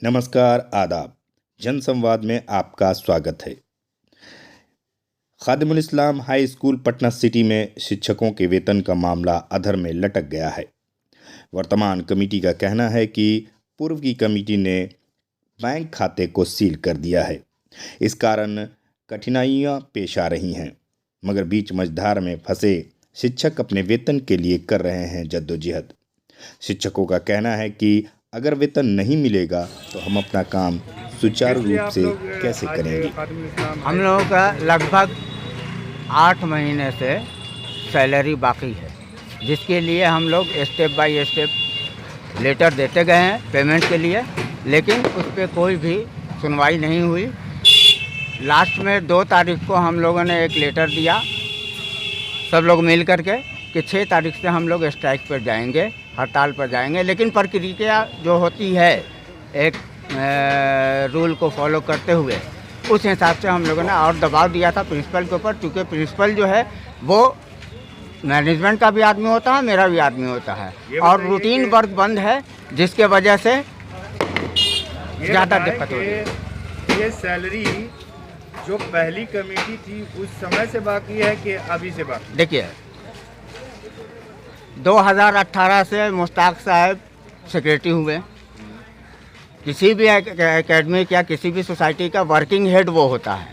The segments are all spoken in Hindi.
नमस्कार, आदाब। जनसंवाद में आपका स्वागत है। खादिमुल इस्लाम हाई स्कूल पटना सिटी में शिक्षकों के वेतन का मामला अधर में लटक गया है। वर्तमान कमेटी का कहना है कि पूर्व की कमेटी ने बैंक खाते को सील कर दिया है। इस कारण कठिनाइयां पेश आ रही हैं, मगर बीच मझधार में फंसे शिक्षक अपने वेतन के लिए कर रहे हैं जद्दोजहद। शिक्षकों का कहना है कि अगर वेतन नहीं मिलेगा तो हम अपना काम सुचारू रूप से कैसे करेंगे। हम लोगों का लगभग 8 महीने से सैलरी बाकी है, जिसके लिए हम लोग स्टेप बाय स्टेप लेटर देते गए हैं पेमेंट के लिए, लेकिन उस पर कोई भी सुनवाई नहीं हुई। लास्ट में 2 तारीख को हम लोगों ने एक लेटर दिया सब लोग मिल करके कि 6 तारीख से हम लोग स्ट्राइक पर जाएंगे, हड़ताल पर जाएंगे। लेकिन प्रक्रिया जो होती है एक रूल को फॉलो करते हुए, उस हिसाब से हम लोगों ने और दबाव दिया था प्रिंसिपल के ऊपर, क्योंकि प्रिंसिपल जो है वो मैनेजमेंट का भी आदमी होता है, मेरा भी आदमी होता है, और रूटीन वर्क बंद है, जिसके वजह से ज़्यादा दिक्कत हो रही है। ये सैलरी जो पहली कमेटी थी उस समय से बाकी है कि अभी से बाकी? देखिए, 2018 से मुश्ताक साहब सेक्रेटरी हुए। किसी भी एकेडमिक या किसी भी सोसाइटी का वर्किंग हेड वो होता है,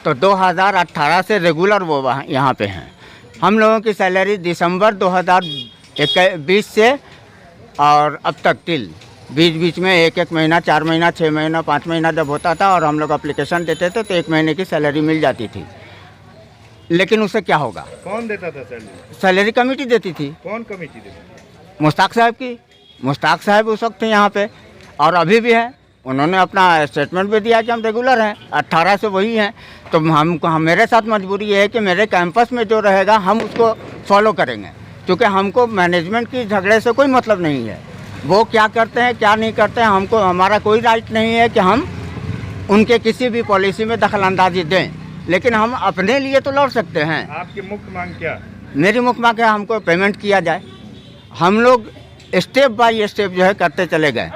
तो 2018 से रेगुलर वो वहाँ यहाँ पे हैं। हम लोगों की सैलरी दिसंबर 2020 से और अब तक टिल बीच में एक महीना, 4 महीना, 6 महीना, 5 महीना जब होता था और हम लोग एप्लीकेशन देते थे तो 1 महीने की सैलरी मिल जाती थी। लेकिन उससे क्या होगा? कौन देता था सैलरी? सैलरी कमेटी देती थी। कौन कमेटी देती थी? मुश्ताक साहब की। मुश्ताक साहब उस वक्त थे यहाँ पे और अभी भी हैं। उन्होंने अपना स्टेटमेंट भी दिया कि हम रेगुलर हैं, 18 से वही हैं। तो हम मेरे साथ मजबूरी ये है कि मेरे कैंपस में जो रहेगा हम उसको फॉलो करेंगे, क्योंकि हमको मैनेजमेंट की झगड़े से कोई मतलब नहीं है। वो क्या करते हैं क्या नहीं करते हैं, हमको हमारा कोई राइट नहीं है कि हम उनके किसी भी पॉलिसी में दखलंदाजी दें, लेकिन हम अपने लिए तो लड़ सकते हैं। आपकी मुख्य मांग क्या? मेरी मुख्य मांग है हमको पेमेंट किया जाए। हम लोग स्टेप बाय स्टेप जो है करते चले गए।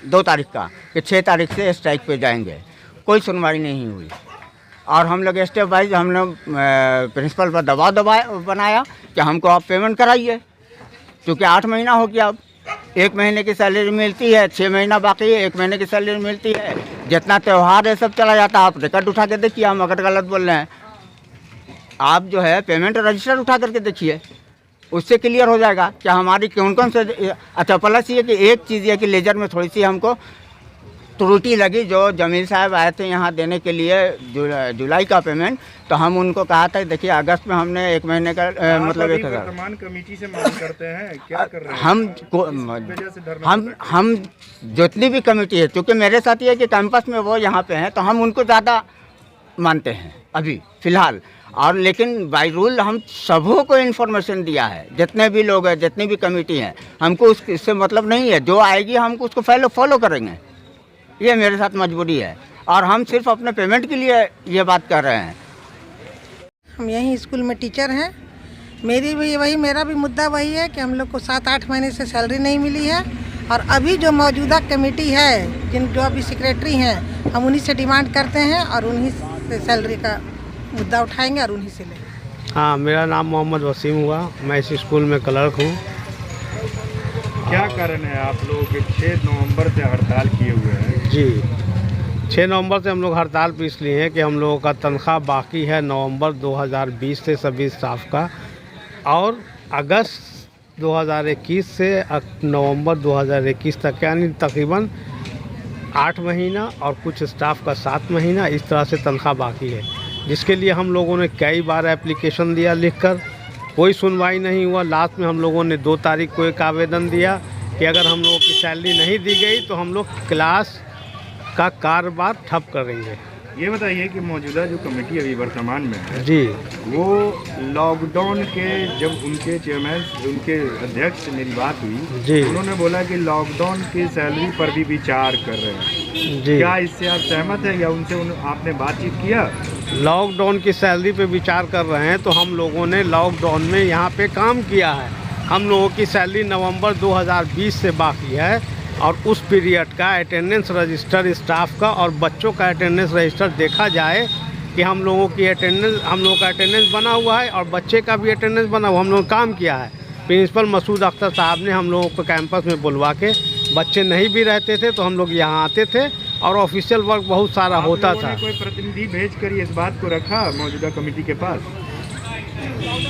2 तारीख का कि 6 तारीख से स्ट्राइक पे जाएंगे, कोई सुनवाई नहीं हुई। और हम लोग स्टेप बाय हम लोग प्रिंसिपल पर दबाव बनाया कि हमको आप पेमेंट कराइए, क्योंकि 8 महीना हो गया। अब 1 महीने की सैलरी मिलती है, 6 महीना बाकी है, 1 महीने की सैलरी मिलती है। जितना त्यौहार है सब चला जाता है। आप रिकॉर्ड उठा के देखिए, हम अगर गलत बोल रहे हैं, आप जो है पेमेंट रजिस्टर उठा करके देखिए, उससे क्लियर हो जाएगा कि हमारी कौन से। अच्छा, प्लस ये कि एक चीज़ ये कि लेजर में थोड़ी सी हमको त्रुटि लगी। जो जमील साहब आए थे यहाँ देने के लिए जुलाई का पेमेंट, तो हम उनको कहा था देखिए अगस्त में हमने 1 महीने का मतलब 1000 वर्तमान कमेटी से मांग करते हैं, क्या कर रहे हैं? हम जितनी भी कमेटी है, क्योंकि मेरे साथ ये कि कैंपस में वो यहाँ पे हैं, तो हम उनको ज़्यादा मानते हैं अभी फ़िलहाल। और लेकिन बाय रूल हम सबों को इन्फॉर्मेशन दिया है, जितने भी लोग हैं, जितनी भी कमेटी हैं, हमको इससे मतलब नहीं है। जो आएगी हम उसको फॉलो करेंगे, ये मेरे साथ मजबूरी है। और हम सिर्फ अपने पेमेंट के लिए ये बात कर रहे हैं। हम यहीं स्कूल में टीचर हैं। मेरा भी मुद्दा वही है कि हम लोग को 7-8 महीने से सैलरी नहीं मिली है। और अभी जो मौजूदा कमेटी है, जो अभी सेक्रेटरी हैं, हम उन्हीं से डिमांड करते हैं और उन्हीं से सैलरी का मुद्दा उठाएंगे और उन्हीं से लेंगे। हाँ, मेरा नाम मोहम्मद वसीम हुआ, मैं इस स्कूल में क्लर्क हूँ। क्या कारण है आप लोग 6 नवंबर से हड़ताल किए हुए हैं? जी, 6 नवंबर से हम लोग हड़ताल पे इसलिए हैं कि हम लोगों का तनख्वाह बाकी है नवंबर 2020 से सभी स्टाफ का, और अगस्त 2021 से नवंबर 2021 तक, यानी तकरीबन 8 महीना और कुछ स्टाफ का 7 महीना, इस तरह से तनख्वाह बाकी है, जिसके लिए हम लोगों ने कई बार एप्लीकेशन दिया लिखकर, कोई सुनवाई नहीं हुआ। लास्ट में हम लोगों ने 2 तारीख को एक आवेदन दिया कि अगर हम लोगों की सैलरी नहीं दी गई तो हम लोग क्लास का कारोबार ठप करेंगे। ये बताइए कि मौजूदा जो कमेटी अभी वर्तमान में है जी, वो लॉकडाउन के जब उनके चेयरमैन, उनके अध्यक्ष से मेरी बात हुई जी, उन्होंने बोला कि लॉकडाउन की सैलरी पर भी विचार कर रहे हैं जी। क्या इससे आप सहमत हैं या उनसे आपने बातचीत किया? लॉकडाउन की सैलरी पे विचार कर रहे हैं तो हम लोगों ने लॉकडाउन में यहाँ पे काम किया है। हम लोगों की सैलरी नवंबर 2020 से बाकी है, और उस पीरियड का अटेंडेंस रजिस्टर स्टाफ का और बच्चों का अटेंडेंस रजिस्टर देखा जाए कि हम लोगों का अटेंडेंस बना हुआ है और बच्चे का भी अटेंडेंस बना हुआ, हम लोगों ने काम किया है। प्रिंसिपल मसूद अख्तर साहब ने हम लोगों को कैंपस में बुलवा के, बच्चे नहीं भी रहते थे तो हम लोग यहाँ आते थे और ऑफिशियल वर्क बहुत सारा होता था। कोई प्रतिनिधि भेज कर इस बात को रखा मौजूदा कमेटी के पास?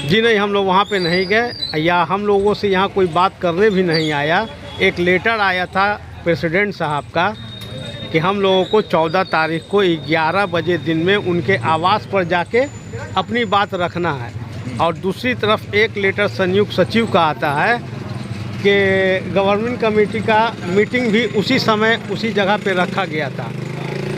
जी नहीं, हम लोग वहाँ पे नहीं गए या हम लोगों से यहाँ कोई बात करने भी नहीं आया। एक लेटर आया था प्रेसिडेंट साहब का कि हम लोगों को 14 तारीख को 11 बजे दिन में उनके आवास पर जाके अपनी बात रखना है। और दूसरी तरफ एक लेटर संयुक्त सचिव का आता है कि गवर्नमेंट कमेटी का मीटिंग भी उसी समय उसी जगह पे रखा गया था।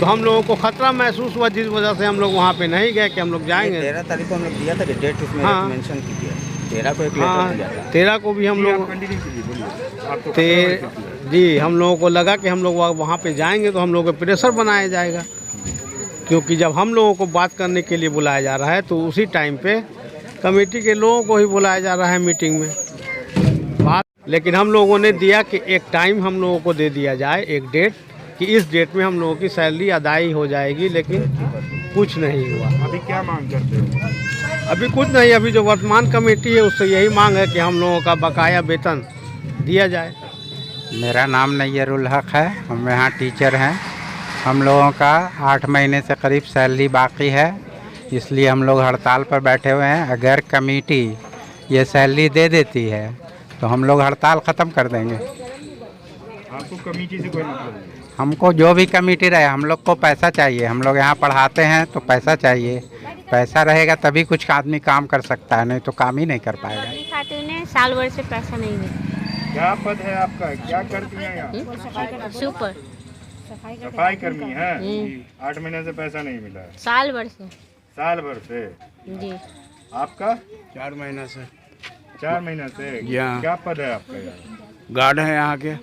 तो हम लोगों को खतरा महसूस हुआ, जिस वजह से हम लोग वहाँ पे नहीं गए कि हम लोग जाएंगे। 13 तारीख को हम लोग दिया था कि डेट उसमें मेंशन की है। 13 को एक हाँ, लेटर दिया था। 13 को भी हम लोग जी हम लोगों को लगा कि हम लोग वहाँ पे जाएंगे तो हम लोगों को प्रेशर बनाया जाएगा, क्योंकि जब हम लोगों को बात करने के लिए बुलाया जा रहा है तो उसी टाइम पे कमेटी के लोगों को ही बुलाया जा रहा है मीटिंग में बात। लेकिन हम लोगों ने दिया कि एक टाइम हम लोगों को दे दिया जाए, एक डेट, कि इस डेट में हम लोगों की सैलरी अदाई हो जाएगी, लेकिन कुछ नहीं हुआ। अभी क्या मांग करते हो? अभी कुछ नहीं, अभी जो वर्तमान कमेटी है उससे यही मांग है कि हम लोगों का बकाया वेतन दिया जाए। मेरा नाम नैयरुल हक है, हम यहाँ टीचर हैं। हम लोगों का 8 महीने से करीब सैलरी बाकी है, इसलिए हम लोग हड़ताल पर बैठे हुए हैं। अगर कमेटी ये सैलरी दे देती है तो हम लोग हड़ताल ख़त्म कर देंगे। आपको कमेटी से कोई मतलब नहीं? हमको जो भी कमेटी रहे, हम लोग को पैसा चाहिए। हम लोग यहाँ पढ़ाते हैं तो पैसा चाहिए। पैसा रहेगा तभी कुछ आदमी काम कर सकता है, नहीं तो काम ही नहीं कर पाएगा। खाते ने साल भर से पैसा नहीं मिला। क्या पद है आपका? क्या करती हैं यहाँ? सुपर सफाई कर्मी है। 8 महीने से पैसा नहीं मिला है? साल भर से। साल भर से? जी। आपका? 4 महीना से। 4 महीने से? क्या पद है आपका यहाँ? गार्ड है यहाँ के।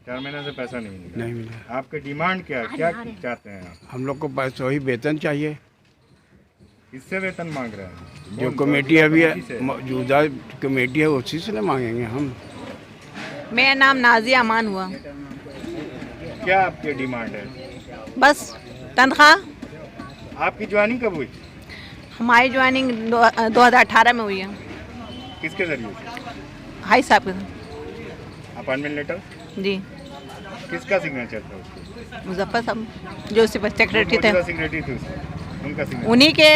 4 महीने से पैसा नहीं मिला? नहीं मिला। आपके डिमांड क्या चाहते हैं आप? हम लोग को पैसा ही वेतन चाहिए। किससे वेतन मांग रहे हैं? जो कमेटी अभी मौजूदा कमेटी है उसी से ना मांगेंगे हम। मेरा नाम नाजिया अमान हुआ। क्या आपकी डिमांड है? बस तनख्वाह। आपकी ज्वाइनिंग कब हुई? हमारी ज्वाइनिंग 2018 में हुई है। किसके जरिए? हाई साहब के। Appointment letter? जी। किसका सिग्नेचर था उसको? मुजफ्फर साहब जो सेक्रेटरी थे, सेक्रेटरी थे उनका सिग्नेचर? उन्हीं के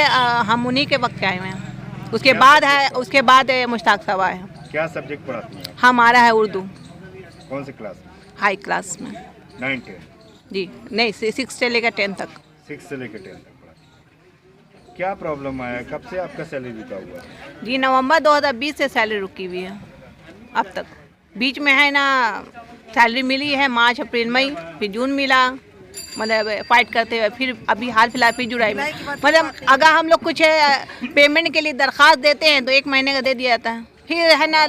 हम उन्हीं के वक्त आए हुए हैं। उसके बाद मुश्ताक साहब आए हैं। क्या सब्जेक्ट पढ़ाती हैं? हमारा है उर्दू। कौन से क्लास में? हाई क्लास में। 9th जी नहीं, 6 से लेकर 10 तक। 6 से लेकर 10 तक पढ़ाती। क्या प्रॉब्लम आया? कब से आपका सैलरी रुका हुआ है? जी नवंबर 2020 से सैलरी रुकी हुई है अब तक। बीच में है ना सैलरी मिली है मार्च अप्रैल मई, फिर जून मिला, मतलब फाइट करते हुए, फिर अभी हाल फिलहाल फिर जुलाई में। मतलब अगर हम लोग कुछ पेमेंट के लिए दरख्वास्त देते हैं तो 1 महीने का दे दिया जाता है, फिर है ना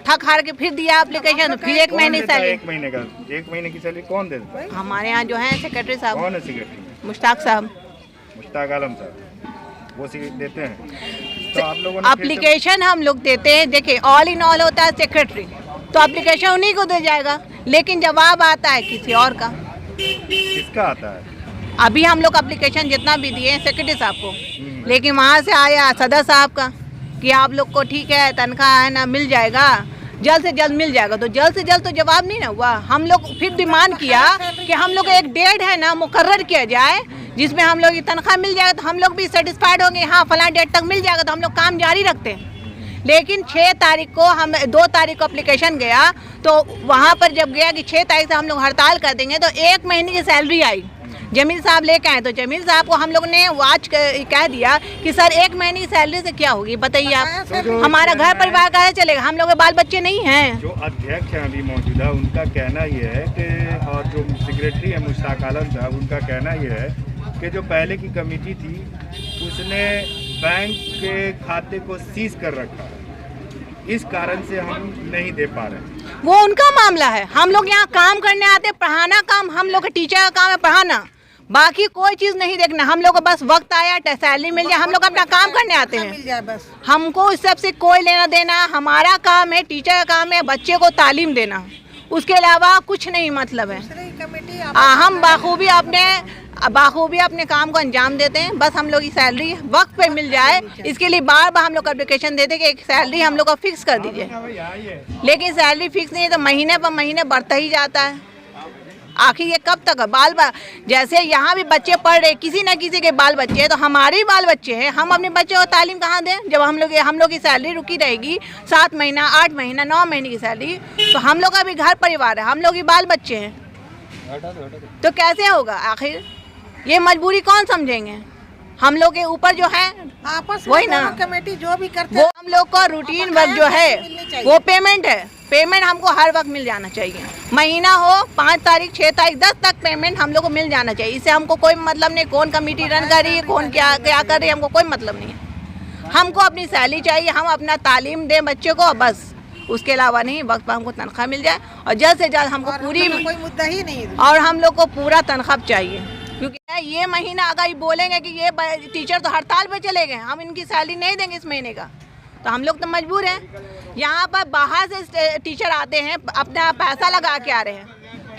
थक हार के फिर दिया एप्लीकेशन, फिर 1 महीने की सैलरी। 1 महीने की सैलरी कौन देता है? हमारे यहाँ जो है सेक्रेटरी साहब। कौन है सेक्रेटरी? मुश्ताक साहब। मुश्ताक आलम साहब, वो देते हैं। तो आप लोगों ने एप्लीकेशन हम लोग देते हैं। देखिए ऑल इन ऑल होता है सेक्रेटरी, तो एप्लीकेशन उन्हीं को दे जाएगा, लेकिन जवाब आता है किसी और का। किसका आता है? अभी हम लोग एप्लीकेशन जितना भी दिए हैं सेक्रेटरी साहब को, लेकिन वहाँ से आया सदर साहब का कि आप लोग को ठीक है तनख्वाह है ना मिल जाएगा, जल्द से जल्द मिल जाएगा। तो जल्द से जल्द तो जवाब नहीं ना हुआ। हम लोग फिर डिमांड किया कि हम लोग एक डेट है ना मुकर्रर किया जाए जिसमें हम लोग की तनख्वाह मिल जाएगा, तो हम लोग भी सेटिस्फाइड होंगे, हाँ फलां डेट तक मिल जाएगा तो हम लोग काम जारी रखते हैं। लेकिन 6 तारीख को हम 2 तारीख को एप्लीकेशन गया, तो वहाँ पर जब गया कि 6 तारीख से हम लोग हड़ताल कर देंगे, तो 1 महीने की सैलरी आई। जमील साहब लेके आए, तो जमील साहब को हम लोग ने आज कह दिया कि सर 1 महीने की सैलरी से क्या होगी बताइए आप, हमारा घर परिवार कैसे चलेगा, हम लोग के बाल बच्चे नहीं हैं। जो अध्यक्ष हैं अभी मौजूदा, उनका कहना ये है कि, और जो सेक्रेटरी है मुश्ताक आलम साहब, उनका कहना ये है कि जो पहले की कमेटी थी उसने बैंक के खाते को सीज कर रखा है, इस कारण से हम नहीं दे पा रहे। वो उनका मामला है। हम लोग यहाँ काम करने आते, पढ़ाना काम हम लोग का टीचर का काम है, पढ़ाना, बाकी कोई चीज़ नहीं देखना। हम लोग को बस वक्त आया सैलरी मिल जाए, हम लोग अपना काम करने आते हैं, बस हमको इस सब से कोई लेना देना। हमारा काम है, टीचर का काम है बच्चे को तालीम देना, उसके अलावा कुछ नहीं मतलब है। कमेटी हम बाखूबी अपने काम को अंजाम देते हैं। बस हम लोग की सैलरी वक्त पे मिल जाए, इसके लिए बार बार हम लोग एप्लीकेशन देते हैं कि एक सैलरी हम लोग को फिक्स कर दीजिए, लेकिन सैलरी फिक्स नहीं है तो महीने पर महीने बढ़ता ही जाता है। आखिर ये कब तक है? जैसे यहाँ भी बच्चे पढ़ रहे, किसी न किसी के बाल बच्चे हैं, तो हमारे भी बाल बच्चे हैं, हम अपने बच्चों को तालीम कहाँ दें? जब हम लोग की सैलरी रुकी रहेगी 7 महीना 8 महीना 9 महीने की सैलरी, तो हम लोग का भी घर परिवार है, हम लोग भी बाल बच्चे हैं, तो कैसे होगा? आखिर ये मजबूरी कौन समझेंगे? हम लोग के ऊपर जो है आपस वही ना, कमेटी जो भी करते वो हम लोग का रूटीन वर्क जो है वो पेमेंट है। पेमेंट हमको हर वक्त मिल जाना चाहिए, महीना हो 5 तारीख 6 तारीख 10 तक पेमेंट हम लोग को मिल जाना चाहिए। इससे हमको कोई मतलब नहीं कौन कमेटी रन कर रही है, कौन क्या क्या कर रही है, हमको कोई मतलब नहीं है। हमको अपनी सैलरी चाहिए, हम अपना तालीम दें बच्चे को, बस उसके अलावा नहीं। वक्त पर हमको तनख्वाह मिल जाए और जल्द से जल्द हमको पूरी, कोई मुद्दा ही नहीं है, और हम लोग को पूरा तनख्वाह चाहिए। क्योंकि ये महीना अगर ये बोलेंगे कि ये टीचर तो हड़ताल पे चले गए, हम इनकी सैलरी नहीं देंगे इस महीने का, तो हम लोग तो मजबूर हैं। यहाँ पर बाहर से टीचर आते हैं, अपना पैसा लगा के आ रहे हैं,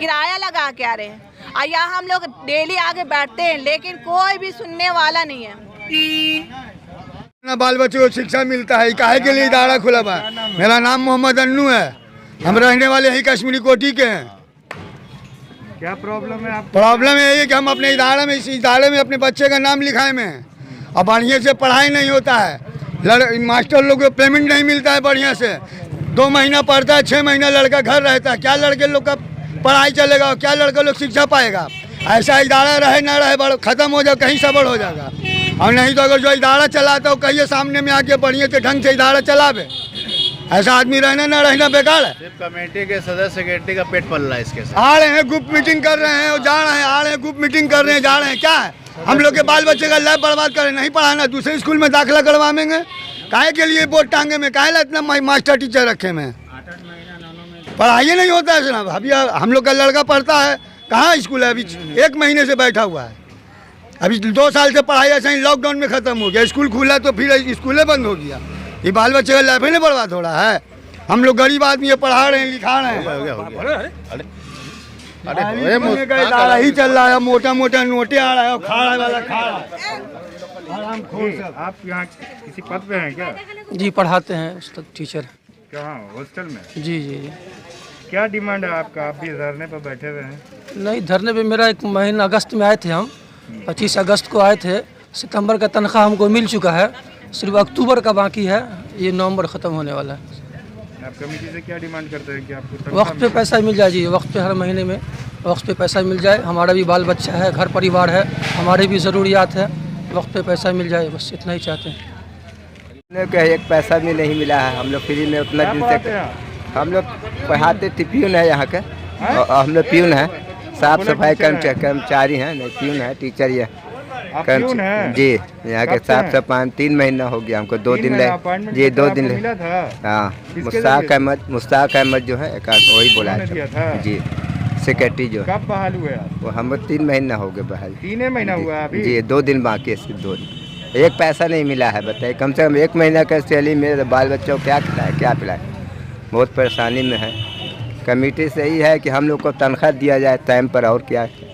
किराया लगा के आ रहे हैं, और यहाँ हम लोग डेली आके बैठते हैं, लेकिन कोई भी सुनने वाला नहीं है। ना बाल बच्चों को शिक्षा मिलता है, काहे के लिए इदारा खुला हुआ है। मेरा नाम मोहम्मद अन्नू है, हम रहने वाले ही कश्मीरी कोठी के हैं। क्या प्रॉब्लम है आप? प्रॉब्लम यही है कि हम अपने इस इदारे में अपने बच्चे का नाम लिखाए में हैं, और बढ़िया से पढ़ाई नहीं होता है। मास्टर लोग को पेमेंट नहीं मिलता है बढ़िया से, 2 महीना पढ़ता है, 6 महीना लड़का घर रहता है। क्या लड़के लोग का पढ़ाई चलेगा और क्या लड़का लोग शिक्षा पाएगा? ऐसा इदारा रहे ना रहे, खत्म हो जाए, कहीं सबड़ हो जाएगा। और नहीं तो अगर जो इदारा चलाता हो कहिए सामने में आके बढ़िया से ढंग से इदारा चलावे। ऐसा आदमी रहना ना रहना बेकार है। सिर्फ कमेटी के सदस्य सेक्रेटरी का पेट पल रहा है इसके साथ। आ रहे हैं ग्रुप मीटिंग कर रहे हैं और जा रहे हैं, आ रहे हैं ग्रुप मीटिंग कर रहे हैं, जा रहे हैं। क्या है? हम लोग के बाल बच्चे का लाइफ बर्बाद करें, नहीं पढ़ाना, दूसरे स्कूल में दाखिला करवाएंगे। काहे के लिए बोर्ड टांगे में, काहे ला इतना मास्टर टीचर रखे में? पढ़ाई नहीं होता है जनाब। अभी हम लोग का लड़का पढ़ता है, कहाँ स्कूल है? अभी 1 महीने से बैठा हुआ है। अभी 2 साल से पढ़ाई ऐसा ही लॉकडाउन में खत्म हो गया, स्कूल खुला तो फिर स्कूलें बंद हो गया। ये बाल बच्चे का लाइफ ही नहीं बर्बाद हो रहा है। हम लोग गरीब आदमी है, पढ़ा रहे हैं, लिखा रहे हैं। इदारा ही चल रहा है, मोटा मोटा नोटे आ रहा है और खा रहा है वाला खा रहा है। आप यहाँ किसी पद पे हैं क्या? जी पढ़ाते हैं, टीचर। कहाँ? हॉस्टल में? जी जी जी। क्या डिमांड है आपका? आप भी धरने पर बैठे हुए हैं। नहीं, धरने पे मेरा 1 महीना अगस्त में आए थे, हम 25 अगस्त को आए थे। सितंबर का तनख्वाह हमको मिल चुका है, सिर्फ अक्टूबर का बाकी है, ये नवंबर ख़त्म होने वाला है। आप कमेटी से क्या डिमांड करते हैं कि आपको वक्त पे पैसा मिल जाए? जी वक्त पे, हर महीने में वक्त पे पैसा मिल जाए। हमारा भी बाल बच्चा है, घर परिवार है, हमारे भी ज़रूरियात है, वक्त पे पैसा मिल जाए, बस इतना ही चाहते हैं। एक पैसा भी नहीं मिला है, हम लोग फ्री में उतना दिन से हम लोग पढ़ाते थे। प्यून है यहाँ के, हम लोग प्यून है, साफ सफाई कर्मचारी हैं, नहीं प्यून है, टीचर ये जी। यहाँ के साफ सफाई 3 महीना हो गया हमको, 2 दिन जी 2 दिन। हाँ, मुश्ताक अहमद जो है वही बोला जी, सेक्रेटरी जो। कब बहाल हुए? वो हम 3 महीना हो गए बहाल। 3 महीना हुआ अभी? जी 2 दिन बाकी है, सिर्फ 2 दिन। एक पैसा नहीं मिला है, बताइए। कम से कम 1 महीना का सैलरी मेरे बाल बच्चों को क्या खिलाए, क्या पिलाए? बहुत परेशानी में है। कमेटी से ही है कि हम लोग को तनख्वाह दिया जाए टाइम पर, और क्या है।